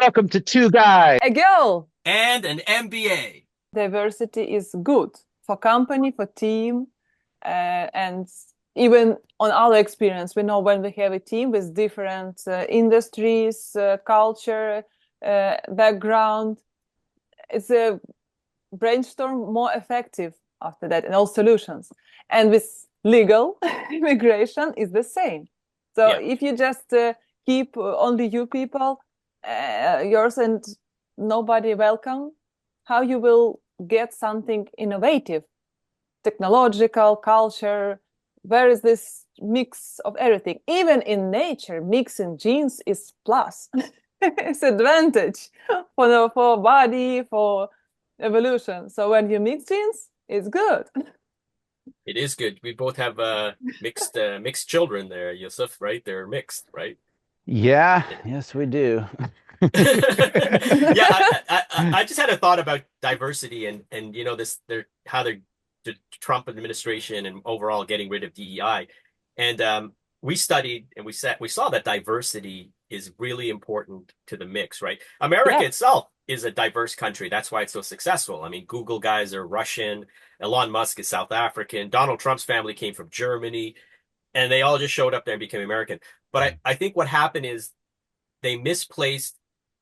Welcome to Two Guys. A girl. And an MBA. Diversity is good for company, for team, and even on our experience, we know when we have a team with different industries, culture, background, it's a brainstorm more effective after that, and all solutions. And with legal immigration is the same. So Yeah. if you just keep only you people, yours and nobody welcome, how you will get something innovative, technological, culture? Where is this mix of everything? Even in nature, mixing genes is plus. It's advantage for body, for evolution. So when you mix genes, it's good. It is good. We both have mixed children there, Yusuf, right? They're mixed, right? Yeah, yes, we do. Yeah, I just had a thought about diversity and this how the Trump administration and overall getting rid of DEI. And we studied and we saw that diversity is really important to the mix, right? America Yeah. itself is a diverse country. That's why it's so successful. I mean, Google guys are Russian, Elon Musk is South African, Donald Trump's family came from Germany, and they all just showed up there and became American. But I think what happened is they misplaced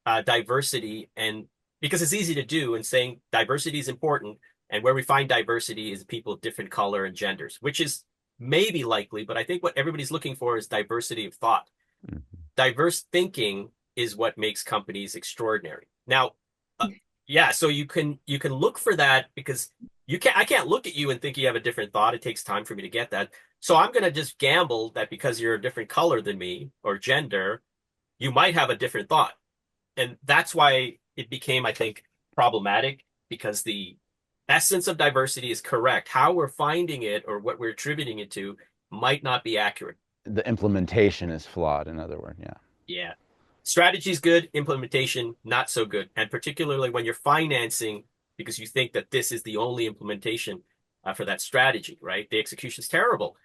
diversity, and because it's easy to do and saying diversity is important, and where we find diversity is people of different color and genders, which is maybe likely, but I think what everybody's looking for is diversity of thought. Diverse thinking is what makes companies extraordinary. Now, yeah, so you can look for that because I can't look at you and think you have a different thought. It takes time for me to get that. So I'm going to just gamble that because you're a different color than me or gender, you might have a different thought. And that's why it became, I think, problematic because the essence of diversity is correct. How we're finding it or what we're attributing it to might not be accurate. The implementation is flawed, in other words, yeah. Yeah. Strategy is good, implementation not so good. And particularly when you're financing because you think that this is the only implementation for that strategy, right? The execution is terrible.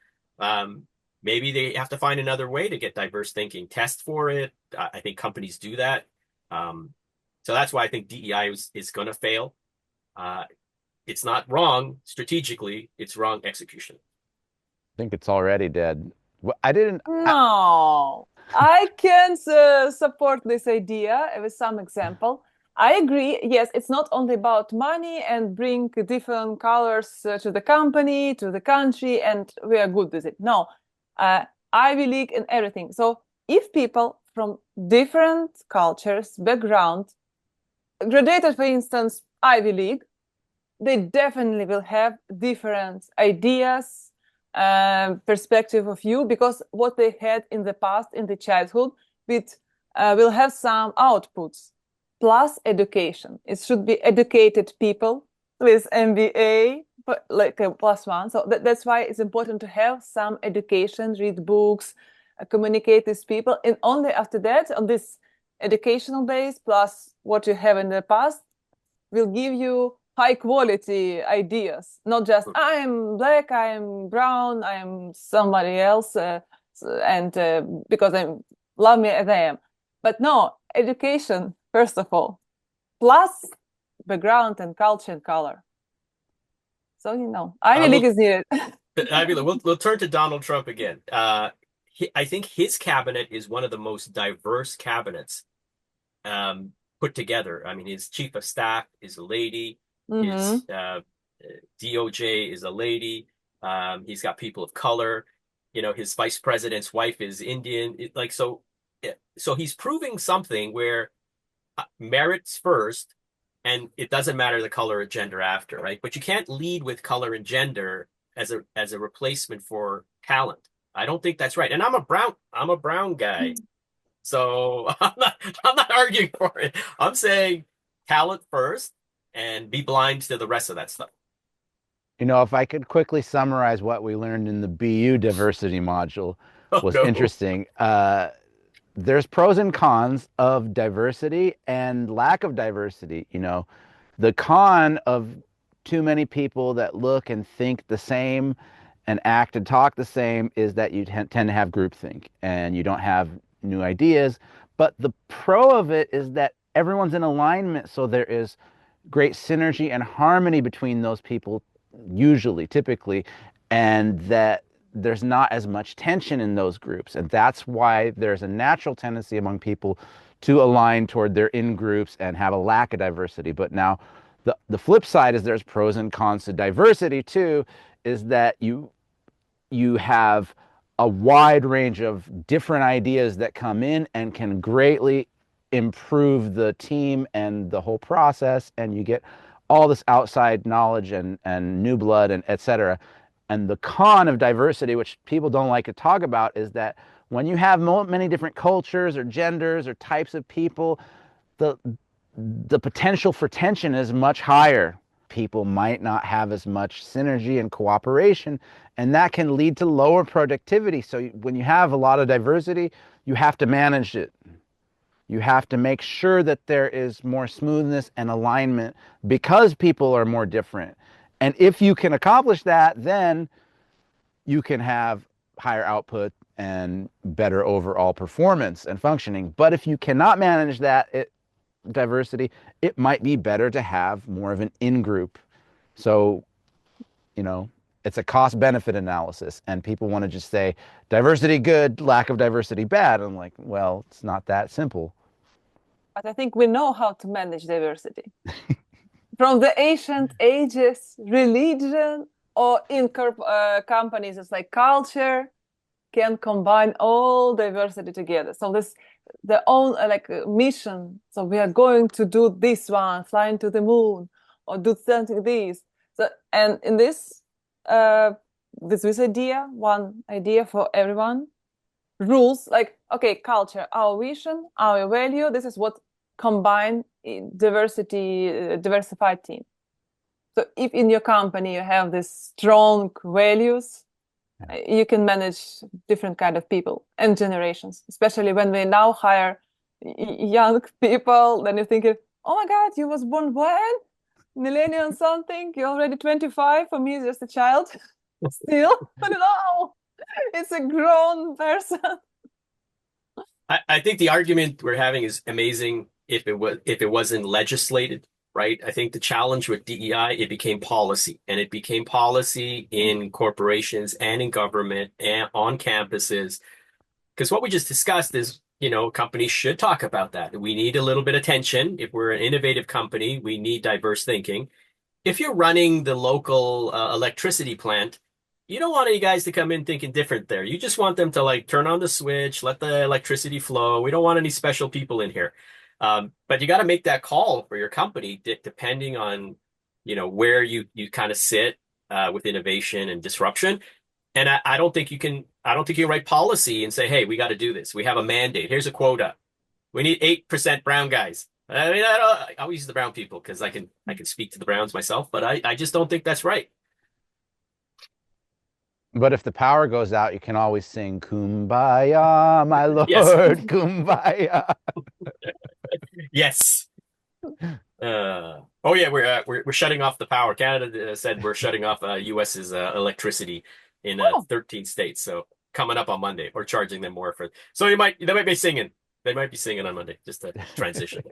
Maybe they have to find another way to get diverse thinking, test for it. I think companies do that. So that's why I think DEI is going to fail. It's not wrong strategically, it's wrong execution. I think it's already dead. I didn't. No, I can support this idea with some example. I agree. Yes, it's not only about money and bring different colors to the company, to the country, and we are good with it. No, Ivy League and everything. So if people from different cultures, background, graduated, for instance, Ivy League, they definitely will have different ideas, perspective of view, because what they had in the past, in the childhood, with will have some outputs. Plus education. It should be educated people with MBA, but like a plus one. So that's why it's important to have some education, read books, communicate with people. And only after that, on this educational base, plus what you have in the past, will give you high quality ideas, not just I'm black, I'm brown, I'm somebody else, and because I love me as I am. But no, education first of all, plus background and culture and color. So Ivy League is needed. Ivy League. We'll turn to Donald Trump again. I think his cabinet is one of the most diverse cabinets put together. I mean, his chief of staff is a lady. His DOJ is a lady. He's got people of color. His vice president's wife is Indian. So he's proving something where merits first, and it doesn't matter the color or gender after, right? But you can't lead with color and gender as a replacement for talent. I don't think that's right. And I'm a brown guy. So I'm not arguing for it. I'm saying talent first and be blind to the rest of that stuff. If I could quickly summarize what we learned in the BU diversity module Oh was no. interesting. There's pros and cons of diversity and lack of diversity. The con of too many people that look and think the same and act and talk the same is that you tend to have groupthink and you don't have new ideas. But the pro of it is that everyone's in alignment, so there is great synergy and harmony between those people, usually, typically, and that there's not as much tension in those groups. And that's why there's a natural tendency among people to align toward their in groups and have a lack of diversity. But now the flip side is there's pros and cons to diversity too, is that you have a wide range of different ideas that come in and can greatly improve the team and the whole process, and you get all this outside knowledge and new blood and et cetera. And the con of diversity, which people don't like to talk about, is that when you have many different cultures or genders or types of people, the the potential for tension is much higher. People might not have as much synergy and cooperation, and that can lead to lower productivity. So when you have a lot of diversity, you have to manage it. You have to make sure that there is more smoothness and alignment because people are more different. And if you can accomplish that, then you can have higher output and better overall performance and functioning. But if you cannot manage that diversity, it might be better to have more of an in-group. So, it's a cost-benefit analysis, and people want to just say diversity good, lack of diversity bad. I'm like, well, it's not that simple. But I think we know how to manage diversity. From the ancient ages, religion, or in companies, it's like culture can combine all diversity together. So their own mission. So we are going to do this one, flying to the moon, or do something this. So, and in this idea, one idea for everyone, rules like, okay, culture, our vision, our value. This is what combine diversified team. So if in your company you have these strong values, you can manage different kind of people and generations, especially when we now hire young people. Then you're thinking, oh my God, you was born when? Millennial something, you're already 25. For me, it's just a child still. But no, it's a grown person. I think the argument we're having is amazing if it wasn't legislated, right? I think the challenge with DEI, it became policy, and it became policy in corporations and in government and on campuses. Because what we just discussed is, companies should talk about that. We need a little bit of tension. If we're an innovative company, we need diverse thinking. If you're running the local electricity plant, you don't want any guys to come in thinking different there. You just want them to turn on the switch, let the electricity flow. We don't want any special people in here. But you got to make that call for your company depending on, where you kind of sit with innovation and disruption. And I don't think you can write policy and say, hey, we got to do this. We have a mandate. Here's a quota. We need 8% brown guys. I mean, I'll use the brown people because I can speak to the browns myself, but I just don't think that's right. But if the power goes out, you can always sing "Kumbaya, my Lord, Yes. Kumbaya." Yes. Oh yeah, we're shutting off the power. Canada said we're shutting off US's electricity in 13 states. So coming up on Monday, or charging them more for. So they might be singing. They might be singing on Monday, just to transition.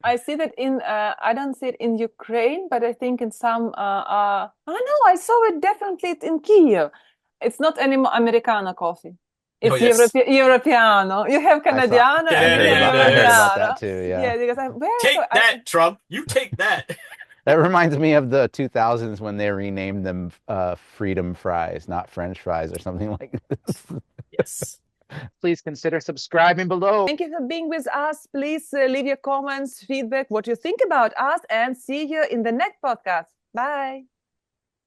I see that I don't see it in Ukraine, but I think in some, I know, I saw it definitely in Kyiv. It's not anymore Americano coffee. It's Europeano. You have Canadiano and you have I heard about that Americano. too, yeah. Yeah, because Take that, Trump. You take that. That reminds me of the 2000s when they renamed them Freedom Fries, not French fries or something like this. Yes. Please consider subscribing below. Thank you for being with us. Please leave your comments, feedback, what you think about us, and see you in the next podcast. Bye.